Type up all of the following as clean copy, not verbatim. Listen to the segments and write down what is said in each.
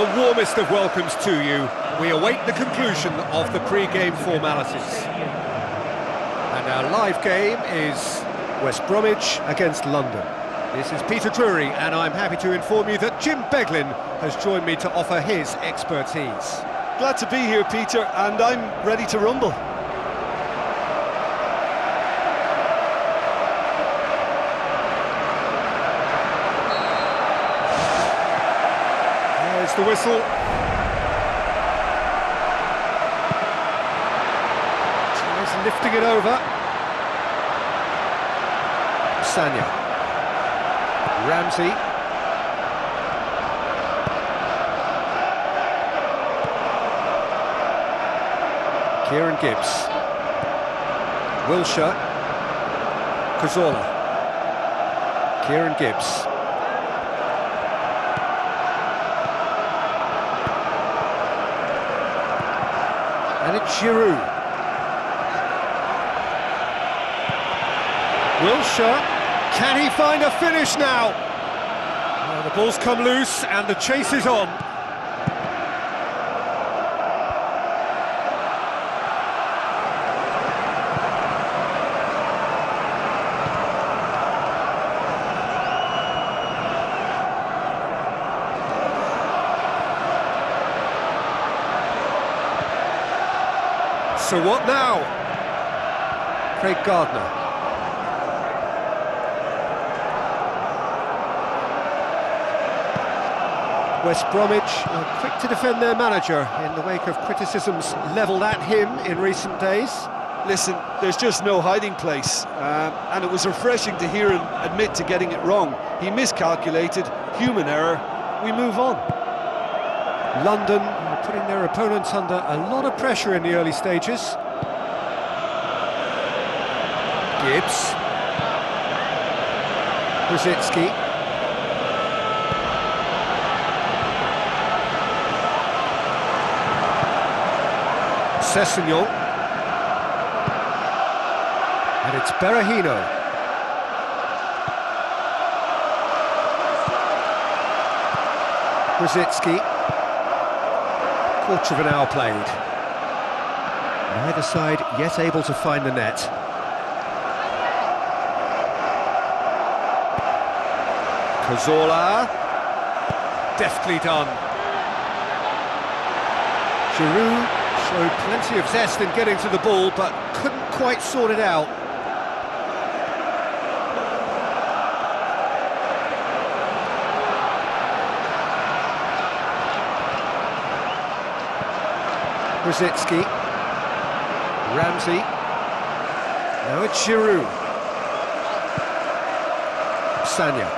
the warmest of welcomes to you. We await the conclusion of the pre-game formalities. And our live game is West Bromwich against London. This is Peter Drury, and I'm happy to inform you that Jim Beglin has joined me to offer his expertise. Glad to be here, Peter, and I'm ready to rumble. There's the whistle. Tries lifting it over. Sanya. Ramsey. Kieran Gibbs. Wilshere. Cazorla. Kieran Gibbs. And it's Giroud. Wilshere. Can he find a finish now? Well, the ball's come loose and the chase is on. So what now? Craig Gardner. West Bromwich are quick to defend their manager in the wake of criticisms levelled at him in recent days. Listen, there's just no hiding place, and it was refreshing to hear him admit to getting it wrong. He miscalculated, human error, we move on. London are putting their opponents under a lot of pressure in the early stages. Gibbs. Brzezinski. Sessegnon. And it's Berahino. Brzezinski. Quarter of an hour played. Neither side yet able to find the net. Cazorla. Deftly done. Giroud showed plenty of zest in getting to the ball, but couldn't quite sort it out. Brzezinski. Ramsey. Now it's Giroud. Sanya.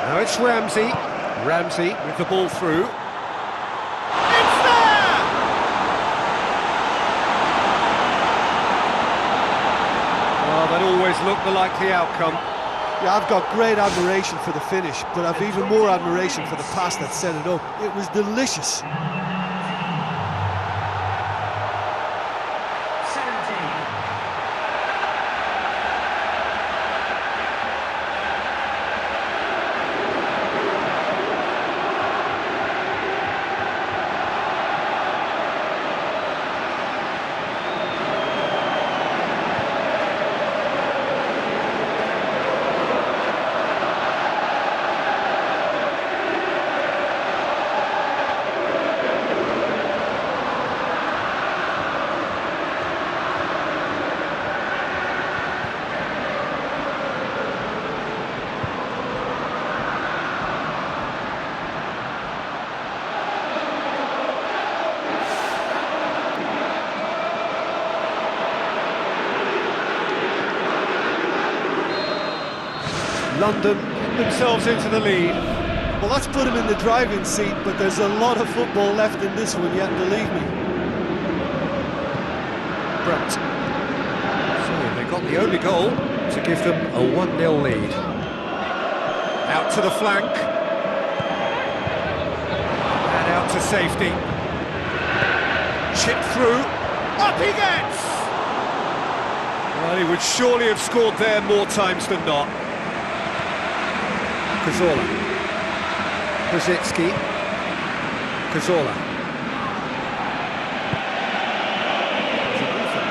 Now it's Ramsey. Ramsey with the ball through. It's there! Well, that always looked the likely outcome. Yeah, I've got great admiration for the finish, but I've even more admiration for the pass that set it up. It was delicious. London get themselves into the lead. Well, that's put him in the driving seat, but there's a lot of football left in this one yet, believe me. Brunt. So they got the only goal to give them a 1-0 lead. Out to the flank. And out to safety. Chip through. Up he gets! Well, he would surely have scored there more times than not. Cazorla. Brzezinski. Cazorla.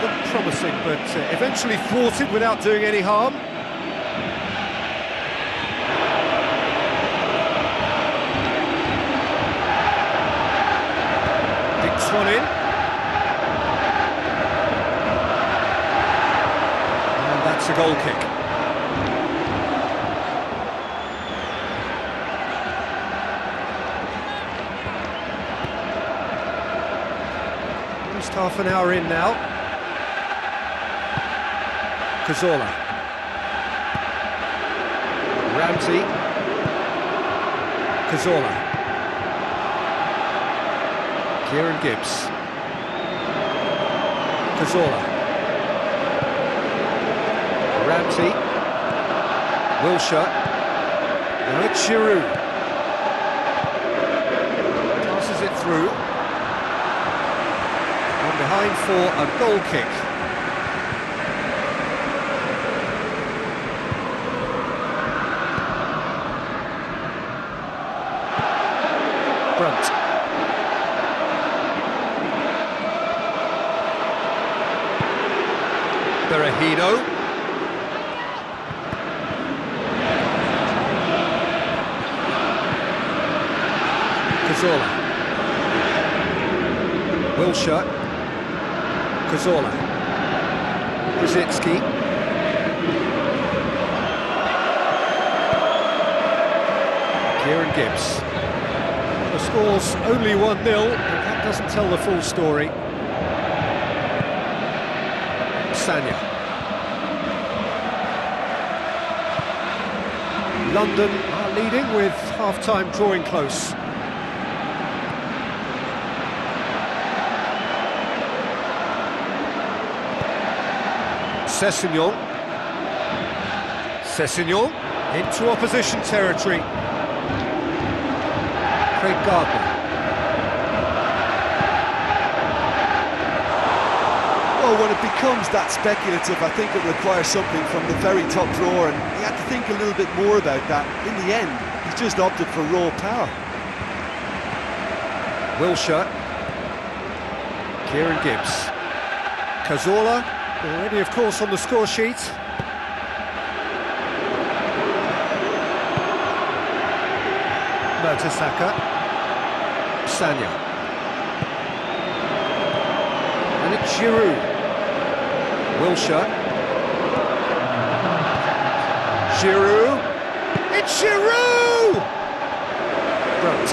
Looked promising, but eventually thwarted without doing any harm. Dicks one in. And that's a goal kick. Just half an hour in now. Cazorla. Ramsey. Cazorla. Kieran Gibbs. Cazorla. Ramsey. Wilshere. Now it's Giroud. Passes it through. And behind for a goal kick. Brunt. Berahino. Cazorla. Wilshere. Cazorla. Brzezinski. Kieran Gibbs. The score's only 1-0, but that doesn't tell the full story. Sanya. London are leading with half-time drawing close. Sessegnon into opposition territory. Craig Gardner. Well, when it becomes that speculative, I think it requires something from the very top drawer, and he had to think a little bit more about that. In the end, he's just opted for raw power. Wilshere. Kieran Gibbs. Cazorla, already of course on the score sheet. Mertesacker. Sanya. And it's Giroud. Wilshere. Giroud. It's Giroud! Brunt.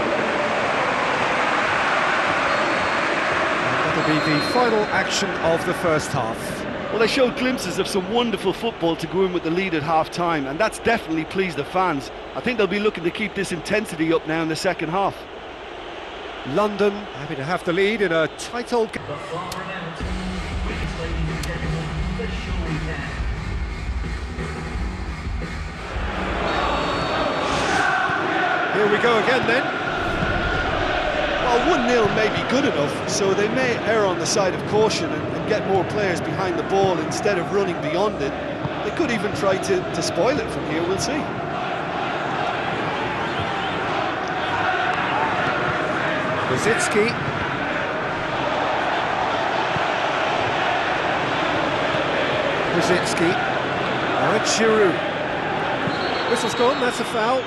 And that'll be the final action of the first half. Well, they showed glimpses of some wonderful football to go in with the lead at half-time, and that's definitely pleased the fans. I think they'll be looking to keep this intensity up now in the second half. London happy to have the lead in a tight old game. Here we go again then. Well, 1-0 may be good enough, so they may err on the side of caution and get more players behind the ball instead of running beyond it. They could even try to spoil it from here, we'll see. Brzezinski. Brzezinski. Now it's Giroud. Whistle's gone, that's a foul.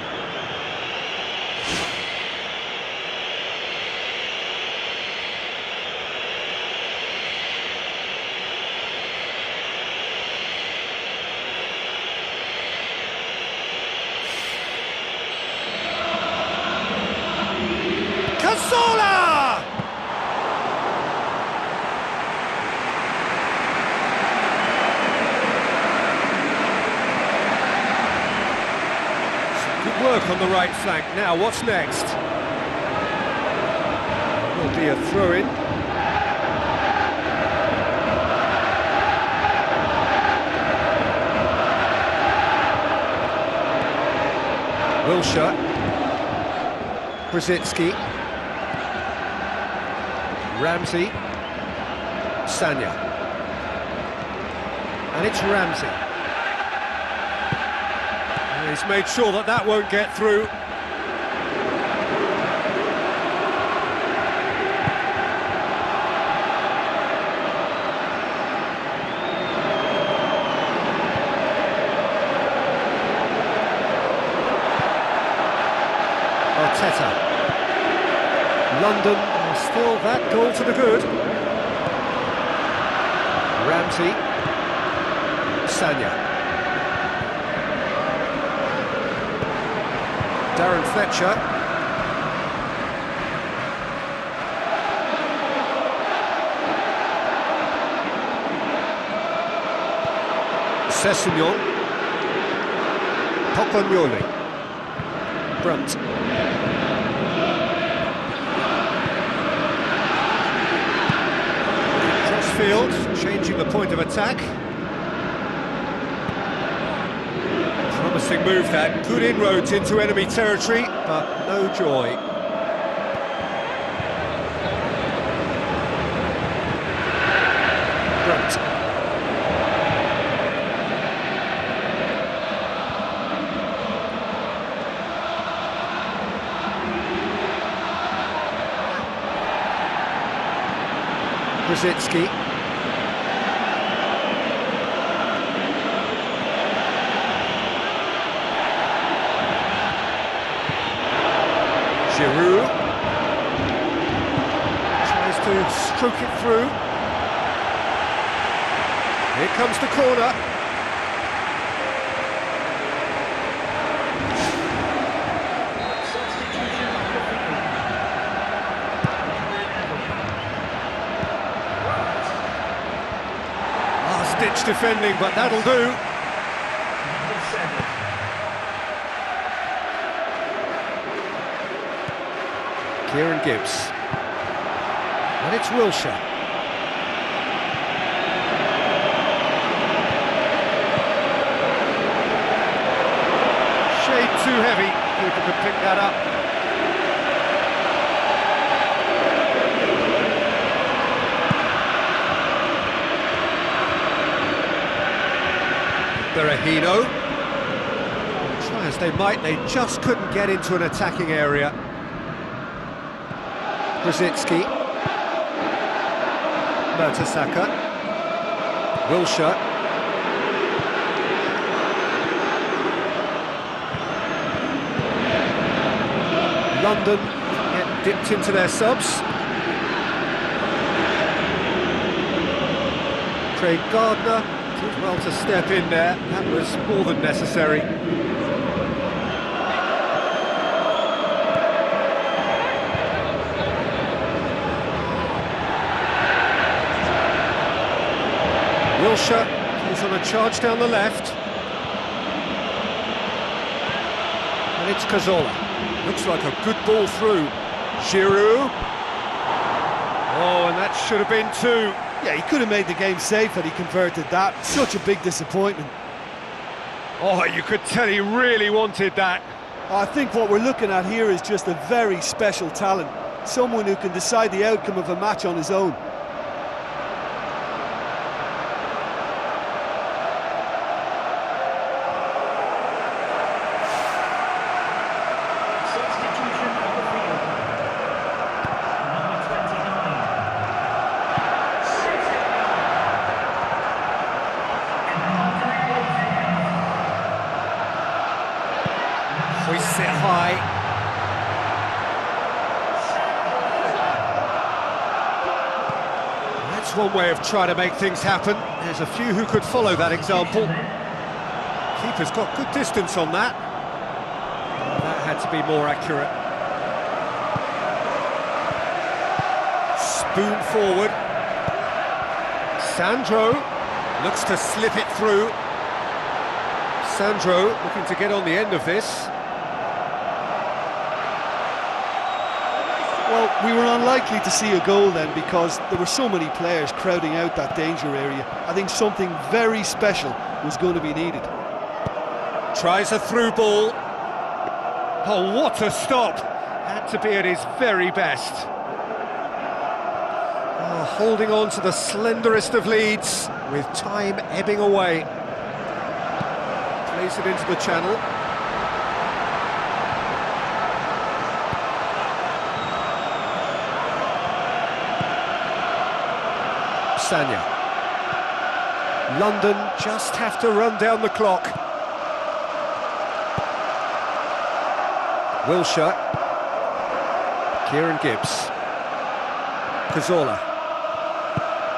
Cazorla! Good work on the right flank. Now, what's next? Will be a throw-in. Wilshere. Brzezinski. Ramsey. Sanya. And it's Ramsey. And he's made sure that that won't get through. that goal to the good. Ramsey. Sanya. Darren Fletcher. Sessegnon. Pocognoli. Brunt. Crossfield, changing the point of attack. Promising move that, good inroads into enemy territory, but no joy. Brunt. Brzezinski. Giroud tries to stroke it through. Here comes the corner. Last-ditch defending, but that'll do. Kieran Gibbs. And it's Wilshere. Shade too heavy. People could pick that up. Berahino. Try as they might, they just couldn't get into an attacking area. Brzezinski. Mertesacker. Wilshere. London get dipped into their subs. Craig Gardner did well to step in there, that was more than necessary. Wilshere is on a charge down the left. And it's Cazorla. Looks like a good ball through. Giroud. Oh, and that should have been two. Yeah, he could have made the game safe had he converted that. Such a big disappointment. Oh, you could tell he really wanted that. I think what we're looking at here is just a very special talent. Someone who can decide the outcome of a match on his own. We sit high. That's one way of trying to make things happen. There's a few who could follow that example. Keeper's got good distance on that. That had to be more accurate. Spoon forward. Sandro looks to slip it through. Sandro looking to get on the end of this. Well, we were unlikely to see a goal then because there were so many players crowding out that danger area. I think something very special was going to be needed. Tries a through ball. Oh, what a stop! Had to be at his very best. Oh, holding on to the slenderest of leads with time ebbing away. Plays it into the channel. Sanya. London just have to run down the clock. Wilshere. Kieran Gibbs. Cazorla.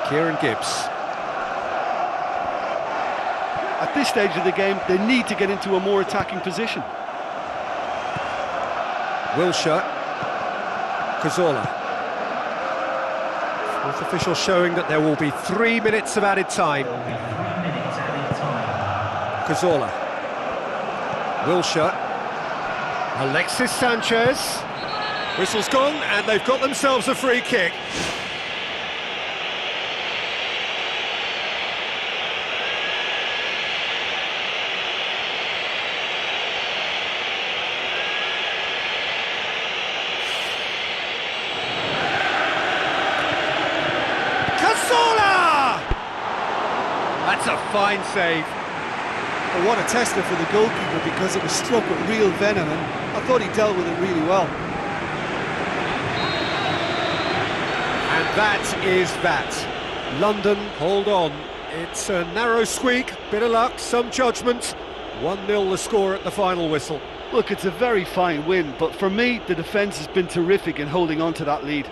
Kieran Gibbs. At this stage of the game, they need to get into a more attacking position. Wilshere. Cazorla. Fourth official showing that there will be 3 minutes of added time. Cazorla. Wilshere. Alexis Sanchez. Whistle's gone, and they've got themselves a free kick. Cazorla! That's a fine save. Well, what a tester for the goalkeeper, because it was struck with real venom, and I thought he dealt with it really well. And that is that. London, hold on. It's a narrow squeak, bit of luck, some judgment. 1-0 the score at the final whistle. Look, it's a very fine win, but for me, the defence has been terrific in holding on to that lead.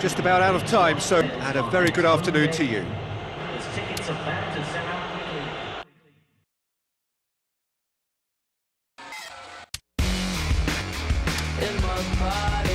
Just about out of time, so and a very good afternoon to you. In my body.